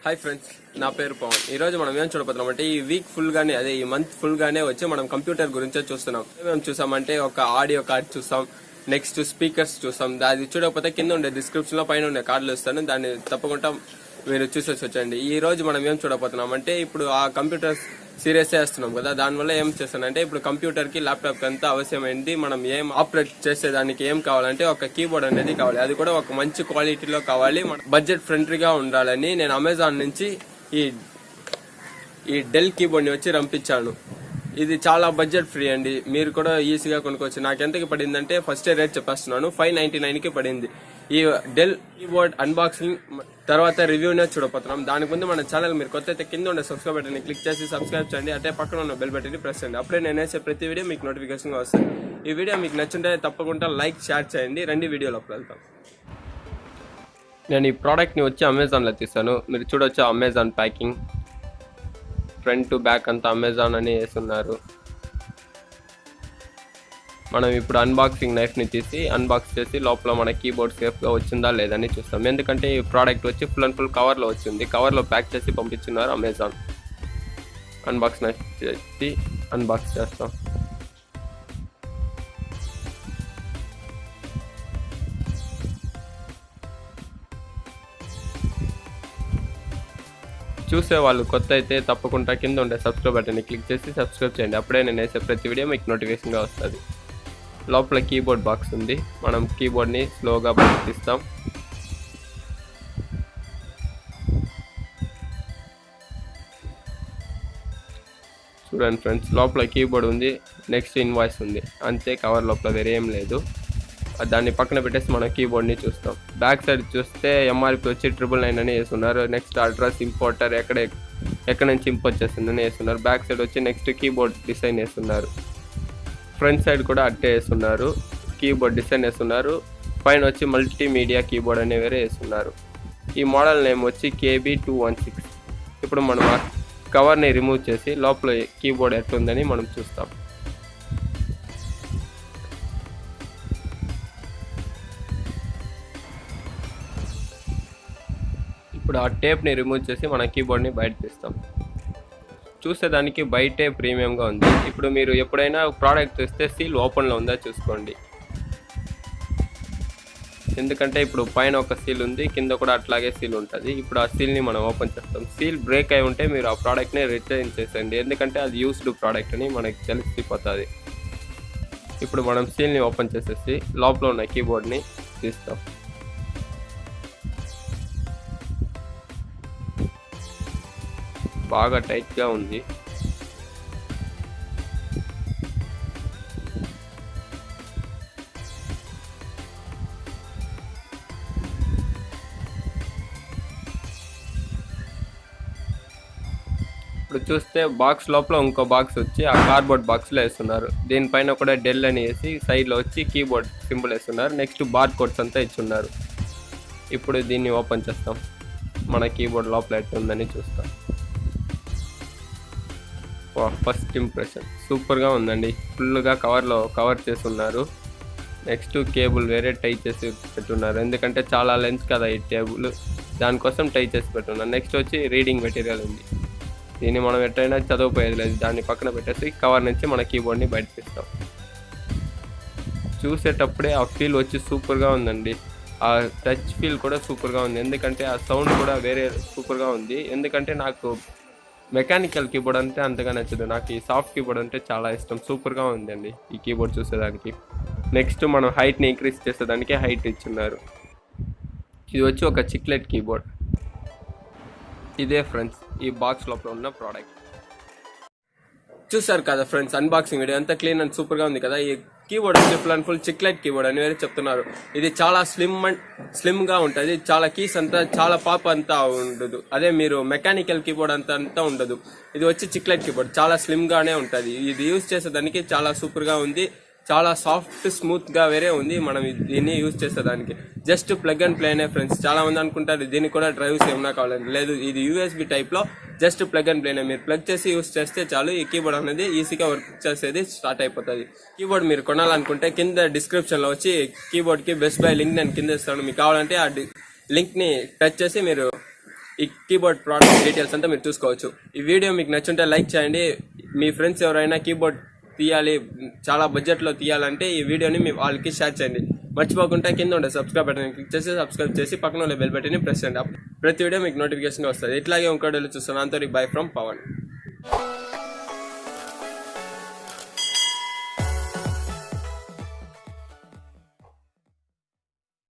Hi friends, నా పేరు పవన్. ఈ రోజు మనం ఏం చూడబోతున్నాం అంటే ఈ వీక్ ఫుల్ గానే అదే ఈ మంత్ ఫుల్ గానే వచ్చి మనం కంప్యూటర్ గురించే చూస్తున్నాం. ఏమేమి చూసామంటే ఒక ఆడియో కార్డ్ చూసాం, నెక్స్ట్ స్పీకర్స్ చూసాం. అది చూడకపోతే కింద ఉండే డిస్క్రిప్షన్ లో పైన ఉండే కార్డులు ఇస్తాను, దాన్ని తప్పకుండా మీరు చూసేసి వచ్చండి. ఈ రోజు మనం ఏం చూడబోతున్నాం అంటే ఇప్పుడు ఆ కంప్యూటర్ సిరీస్ వేస్తున్నాం కదా, దానివల్ల ఏం చేస్తానంటే ఇప్పుడు కంప్యూటర్ కి ల్యాప్టాప్ కి అంతా అవసరమైంది. మనం ఏం ఆపరేట్ చేసేదానికి ఏం కావాలంటే ఒక కీబోర్డ్ అనేది కావాలి. అది కూడా ఒక మంచి క్వాలిటీలో కావాలి, బడ్జెట్ ఫ్రెండ్లీగా ఉండాలని నేను అమెజాన్ నుంచి ఈ డెల్ కీబోర్డ్ ని వచ్చి రంపించాను. ఇది చాలా బడ్జెట్ ఫ్రీ అండి, మీరు కూడా ఈజీగా కొనుక్కోవచ్చు. నాకు ఎంతకి పడిందంటే ఫస్ట్ రేట్ చెప్పేస్తున్నాను, 599 కి పడింది. ఈ డెల్ కీబోర్డ్ అన్బాక్సింగ్ తర్వాత రివ్యూనే చూడబోతున్నాం. దానికి ముందు మన ఛానల్ మీరు కొత్త అయితే కింద ఉండే సబ్స్క్రైబ్ బటన్ క్లిక్ చేసి సబ్స్క్రైబ్ చేయండి. అంటే పక్కన ఉన్న బెల్ బటన్ ప్రెస్ చేయండి. అప్పుడే నేను వేసే ప్రతి వీడియో మీకు నోటిఫికేషన్ వస్తుంది. ఈ వీడియో మీకు నచ్చుంటే తప్పకుండా లైక్ షేర్ చేయండి. రెండు వీడియోలోకి వెళ్తాం. నేను ఈ ప్రోడక్ట్ ని వచ్చి అమెజాన్ లో తీసాను. మీరు చూడొచ్చు Amazon packing, front to back అంతా అమెజాన్ అని వేస్తున్నారు. మనం ఇప్పుడు అన్బాక్సింగ్ నైఫ్ ని తీసి అన్బాక్స్ చేసి లోపల మన కీబోర్డ్ సేఫ్ గా వచ్చిందా లేదని చూస్తాం. ఎందుకంటే ఈ ప్రోడక్ట్ వచ్చి ఫుల్ అండ్ ఫుల్ కవర్ లో వచ్చింది, కవర్ లో ప్యాక్ చేసి పంపించున్నారు అమెజాన్. అన్బాక్స్ నైఫ్ చేసి అన్బాక్స్ చేస్తాం. చూసే వాళ్ళు కొత్త అయితే తప్పకుండా కింద ఉండే సబ్స్క్రైబ్ బటన్ని క్లిక్ చేసి సబ్స్క్రైబ్ చేయండి. అప్పుడే నేను వేసే ప్రతి వీడియో మీకు నోటిఫికేషన్గా వస్తుంది. లోపల కీబోర్డ్ బాక్స్ ఉంది, మనం కీబోర్డ్ని స్లోగా బయటకు తీస్తాం. చూడండి ఫ్రెండ్స్, లోపల కీబోర్డ్ ఉంది, నెక్స్ట్ ఇన్వాయిస్ ఉంది, అంతే. కవర్ లోపల వేరే ఏం లేదు. దాన్ని పక్కన పెట్టేసి మనం కీబోర్డ్ని చూస్తాం. బ్యాక్ సైడ్ చూస్తే ఎంఆర్పి వచ్చి 999 అని వేస్తున్నారు. నెక్స్ట్ అడ్రస్ ఇంపోర్టర్ ఎక్కడ నుంచి ఇంపోర్ట్ చేస్తుందని వేస్తున్నారు. బ్యాక్ సైడ్ వచ్చి నెక్స్ట్ కీబోర్డ్ డిజైన్ వేస్తున్నారు. ఫ్రంట్ సైడ్ కూడా అట్టే వేస్తున్నారు, కీబోర్డ్ డిజైన్ వేస్తున్నారు. పైన వచ్చి మల్టీమీడియా కీబోర్డ్ అనే వేరే వేస్తున్నారు. ఈ మోడల్ నేమ్ వచ్చి KB216. ఇప్పుడు మనం ఆ కవర్ని రిమూవ్ చేసి లోపల కీబోర్డ్ ఎట్లుందని మనం చూస్తాం. ఇప్పుడు ఆ టేప్ని రిమూవ్ చేసి మన కీబోర్డ్ని బయట తీస్తాం. చూసేదానికి బయటే ప్రీమియంగా ఉంది. ఇప్పుడు మీరు ఎప్పుడైనా ప్రోడక్ట్ తెస్తే సీల్ ఓపెన్లో ఉందా చూసుకోండి. ఎందుకంటే ఇప్పుడు పైన ఒక సీల్ ఉంది, కింద కూడా అట్లాగే సీల్ ఉంటుంది. ఇప్పుడు ఆ సీల్ని మనం ఓపెన్ చేస్తాం. సీల్ బ్రేక్ అయి ఉంటే మీరు ఆ ప్రోడక్ట్ని రిటర్న్ చేసేయండి, ఎందుకంటే అది యూస్డ్ ప్రోడక్ట్ అని మనకి తెలిసిపోతుంది. ఇప్పుడు మనం సీల్ని ఓపెన్ చేసేసి లోపల ఉన్న కీబోర్డ్ని తీస్తాం. బాగా టైట్గా ఉంది. ఇప్పుడు చూస్తే బాక్స్ లోపల ఇంకో బాక్స్ వచ్చి ఆ కార్డ్బోర్డ్ బాక్స్లో వేస్తున్నారు. దీనిపైన కూడా డెల్ అని వేసి సైడ్లో వచ్చి కీబోర్డ్ సింబల్ వేస్తున్నారు. నెక్స్ట్ బార్ కోడ్స్ అంతా ఇచ్చున్నారు. ఇప్పుడు దీన్ని ఓపెన్ చేస్తాం, మన కీబోర్డ్ లోపల ఎట్లుందని చూస్తాం. ఫస్ట్ ఇంప్రెషన్ సూపర్గా ఉందండి, ఫుల్గా కవర్ చేసి ఉన్నారు. నెక్స్ట్ కేబుల్ వేరే టై చేసి పెట్టున్నారు, ఎందుకంటే చాలా లెన్స్ కదా ఈ టేబుల్, దానికోసం టై చేసి పెట్టున్నారు. నెక్స్ట్ వచ్చి రీడింగ్ మెటీరియల్ ఉంది, దీన్ని మనం ఎట్టయినా చదవపోయేది లేదు. దాన్ని పక్కన పెట్టేసి కవర్ నుంచి మన కీబోర్డ్ని బయట తీస్తాం. చూసేటప్పుడే ఆ ఫీల్ వచ్చి సూపర్గా ఉందండి. ఆ టచ్ ఫీల్ కూడా సూపర్గా ఉంది, ఎందుకంటే ఆ సౌండ్ కూడా వేరే సూపర్గా ఉంది. ఎందుకంటే నాకు మెకానికల్ కీబోర్డ్ అంటే అంతగా నచ్చదు, నాకు ఈ సాఫ్ట్ కీబోర్డ్ అంటే చాలా ఇష్టం. సూపర్గా ఉందండి ఈ కీబోర్డ్ చూసేదానికి. నెక్స్ట్ మనం హైట్ని ఇంక్రీజ్ చేసేదానికి హైట్ ఇచ్చున్నారు. ఇది వచ్చి ఒక చిక్లెట్ కీబోర్డ్. ఇదే ఫ్రెండ్స్ ఈ బాక్స్ లోపల ఉన్న ప్రోడక్ట్. చూసారు కదా ఫ్రెండ్స్, అన్బాక్సింగ్ వీడియో అంతా క్లీన్ అండ్ సూపర్గా ఉంది కదా. ఈ కీబోర్డ్ వచ్చి full and full chiclet keyboard అని వేరే చెప్తున్నారు. ఇది చాలా స్లిమ్ గా ఉంటుంది, చాలా కీస్ అంతా చాలా పాప్ అంతా ఉండదు. అదే మీరు మెకానికల్ కీబోర్డ్ అంతా ఉండదు. ఇది వచ్చి చిక్లెట్ కీబోర్డ్, చాలా స్లిమ్ గానే ఉంటుంది. ఇది యూజ్ చేసేదానికి చాలా సూపర్ గా ఉంది, చాలా సాఫ్ట్ స్మూత్ గా వేరే ఉంది. మనం దీన్ని యూజ్ చేసేదానికి జస్ట్ ప్లగ్ అండ్ ప్లేనే ఫ్రెండ్స్. చాలా మంది అనుకుంటారు దీనికి కూడా డ్రైవ్స్ ఏమన్నా కావాలని, లేదు. ఇది యూఎస్బి టైప్ లో జస్ట్ ప్లగ్ అండ్ ప్లేనే. మీరు ప్లగ్ చేసి యూజ్ చేస్తే చాలు, ఈ కీబోర్డ్ అనేది ఈజీగా వర్క్ చేసేది స్టార్ట్ అయిపోతుంది. కీబోర్డ్ మీరు కొనాలనుకుంటే కింద డిస్క్రిప్షన్ లో వచ్చి కీబోర్డ్ కి బెస్ట్ బై లింక్ నేను కింద ఇస్తాను. మీకు కావాలంటే ఆ లింక్ ని టచ్ చేసి మీరు ఈ కీబోర్డ్ ప్రోడక్ట్ డీటెయిల్స్ అంతా మీరు చూసుకోవచ్చు. ఈ వీడియో మీకు నచ్చుంటే లైక్ చేయండి. మీ ఫ్రెండ్స్ ఎవరైనా కీబోర్డ్ తీయాలి, చాలా బడ్జెట్లో తీయాలంటే ఈ వీడియోని మీ వాళ్ళకి షేర్ చేయండి. మర్చిపోకుండా కింద ఉండే సబ్స్క్రైబ్ బటన్ క్లిక్ చేసి సబ్స్క్రైబ్ చేసి పక్కన ఉండే బెల్ బటన్ని ప్రెస్ చేయండి. ప్రతి వీడియో మీకు నోటిఫికేషన్ వస్తుంది. ఇట్లాగే ఇంకోటి చూస్తున్నాను. అంతవరకు బై ఫ్రమ్ పవన్.